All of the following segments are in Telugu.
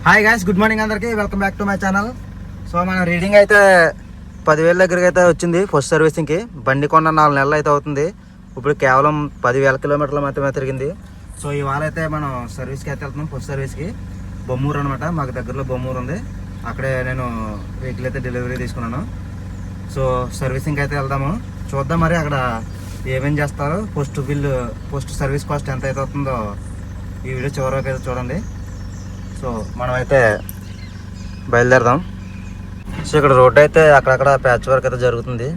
హాయ్ గైస్, గుడ్ మార్నింగ్ అందరికి. Welcome back to my channel. So మన రీడింగ్ అయితే 10,000 దగ్గరికి అయితే వచ్చింది. ఫస్ట్ సర్వీసింగ్కి బండి కొన్న 4 నెలలు అయితే అవుతుంది. ఇప్పుడు కేవలం 10,000 కిలోమీటర్లు మాత్రమే తిరిగింది. సో ఇవాళ అయితే మనం సర్వీస్కి అయితే వెళ్తున్నాం. ఫస్ట్ సర్వీస్కి బొమ్మూరు అనమాట. మాకు దగ్గరలో బొమ్మూరు ఉంది. అక్కడే నేను వెహికల్ అయితే డెలివరీ తీసుకున్నాను. సో సర్వీసింగ్కి అయితే వెళ్దాము. చూద్దాం మరి అక్కడ ఏమేం చేస్తారో. పోస్ట్ సర్వీస్ కాస్ట్ ఎంత అయితే అవుతుందో ఈ వీడియో చివరికి అయితే చూడండి. సో మనమైతే బయలుదేరదాం. సో ఇక్కడ రోడ్డు అయితే అక్కడక్కడ ప్యాచ్ వర్క్ అయితే జరుగుతుంది.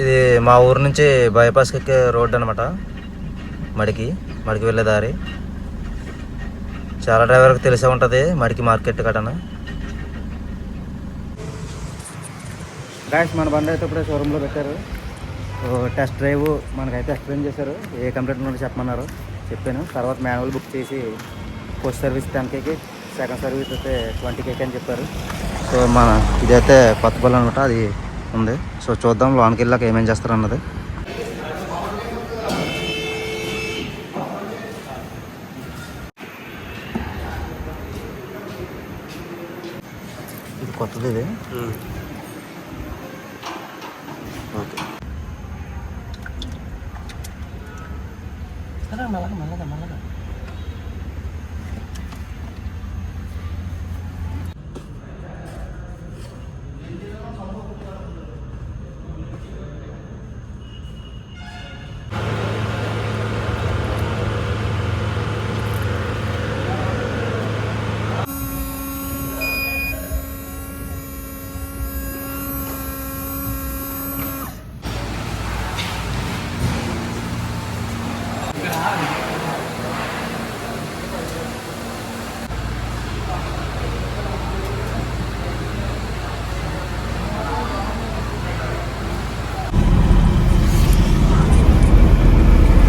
ఇది మా ఊరు నుంచి బైపాస్కి ఎక్కే రోడ్డు అనమాట. మడికి వెళ్ళే దారి. చాలా డ్రైవర్కి తెలిసే ఉంటుంది మడికి మార్కెట్ కట్టన. గాయస్, మన బండి అయితే ఇప్పుడే షోరూంలో పెట్టారు. టెస్ట్ డ్రైవ్ మనకైతే ఎక్స్ప్లెయిన్ చేశారు. ఏ కంప్లీట్ నుండి చెప్పమన్నారు, చెప్పాను. తర్వాత మాన్యువల్ బుక్ చేసి first service 10K, second service అయితే 20K అని చెప్పారు. సో మన ఇదైతే కొత్త బల్ అనమాట, అది ఉంది. సో చూద్దాం లోనికి వెళ్ళాక ఏమేం చేస్తారు అన్నది. ఇది కొత్తది, ఇది ఓకే. మెల్లగా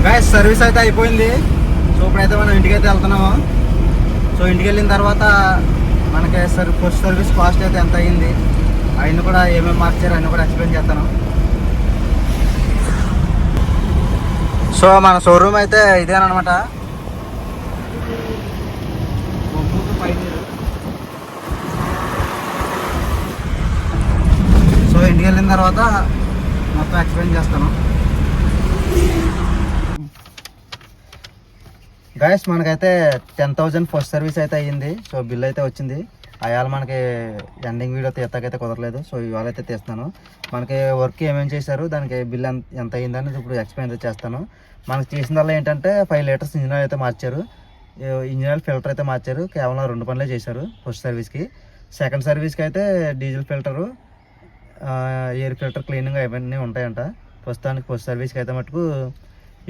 గైస్, సర్వీస్ అయితే అయిపోయింది. సో ఇప్పుడైతే మనం ఇంటికి అయితే వెళ్తున్నాము. సో ఇంటికి వెళ్ళిన తర్వాత మనకి ఫస్ట్ సర్వీస్ కాస్ట్ అయితే ఎంత అయ్యింది, అవన్నీ కూడా ఏమేమి మార్చారు అన్నీ కూడా ఎక్స్ప్లెయిన్ చేస్తాను. సో మన షోరూమ్ అయితే ఇదేనమాట. సో ఇంటికి వెళ్ళిన తర్వాత మొత్తం ఎక్స్ప్లెయిన్ చేస్తాను. గైస్, మనకైతే 10,000 ఫస్ట్ సర్వీస్ అయితే అయ్యింది. సో బిల్ అయితే వచ్చింది. అయ్యాల మనకి ఎండింగ్ వీడియో తీస్తాకైతే కుదరలేదు. సో ఇవాళ అయితే తీస్తాను. మనకి వర్క్ ఏమేమి చేశారు, దానికి బిల్ ఎంత అయ్యిందని ఇప్పుడు ఎక్స్ప్లెయిన్ అయితే చేస్తాను. మనకి చేసిందల్లా ఏంటంటే 5 లీటర్స్ ఇంజిన్ ఆయిల్ అయితే మార్చారు. ఇంజిన్ ఆయిల్ ఫిల్టర్ అయితే మార్చారు. కేవలం 2 పనులే చేశారు ఫస్ట్ సర్వీస్కి. సెకండ్ సర్వీస్కి అయితే diesel filter, air filter cleaning అవన్నీ ఉంటాయంట. ప్రస్తుతానికి ఫస్ట్ సర్వీస్కి అయితే మటుకు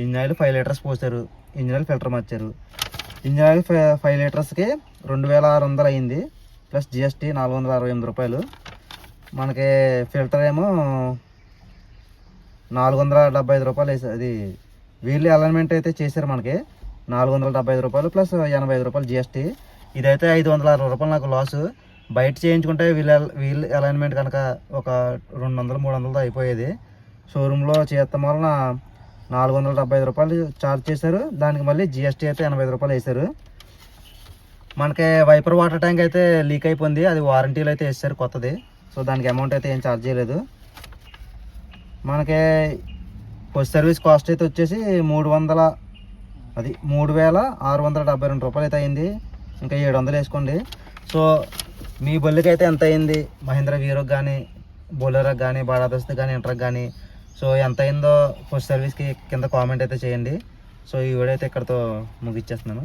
ఇంజిన్ ఆయిల్ 5 లీటర్స్ పోసారు. ఇంజిన్ ఆయిల్ ఫిల్టర్ మార్చారు. ఇంజిన్ ఆయిల్ 5 లీటర్స్కి 2,600 అయ్యింది. ప్లస్ GST 468 రూపాయలు. మనకి ఫిల్టర్ ఏమో 475 రూపాయలు వేసారు. అది వీల్ అలైన్మెంట్ అయితే చేశారు. మనకి 475 రూపాయలు ప్లస్ 85 రూపాయలు GST. ఇదైతే 560 రూపాయలు నాకు లాసు. బయట చేయించుకుంటే వీల్ అలైన్మెంట్ కనుక ఒక 200-300 అయిపోయేది. షోరూంలో చేస్తాం వలన 475 రూపాయలు ఛార్జ్ చేశారు. దానికి మళ్ళీ GST అయితే 85 రూపాయలు వేశారు. మనకి వైపర్ వాటర్ ట్యాంక్ అయితే లీక్ అయిపోయింది. అది వారంటీలో అయితే వేసారు కొత్తది. సో దానికి అమౌంట్ అయితే ఏం ఛార్జ్ చేయలేదు. మనకి ఫస్ట్ సర్వీస్ కాస్ట్ అయితే వచ్చేసి 3,672 రూపాయలు అయితే అయింది. ఇంకా 700 వేసుకోండి. సో మీ బొల్లికి అయితే ఎంత అయింది, మహీంద్రా వీరోకి కానీ, బొలెరోకి కానీ, బాడా దోస్త్ కానీ, ఇంట్రాకి కానీ, సో ఎంత అయిందో ఫస్ట్ సర్వీస్కి కింద కామెంట్ అయితే చేయండి. సో ఈ వీడియో అయితే ఇక్కడితో ముగిచ్చేస్తున్నాను.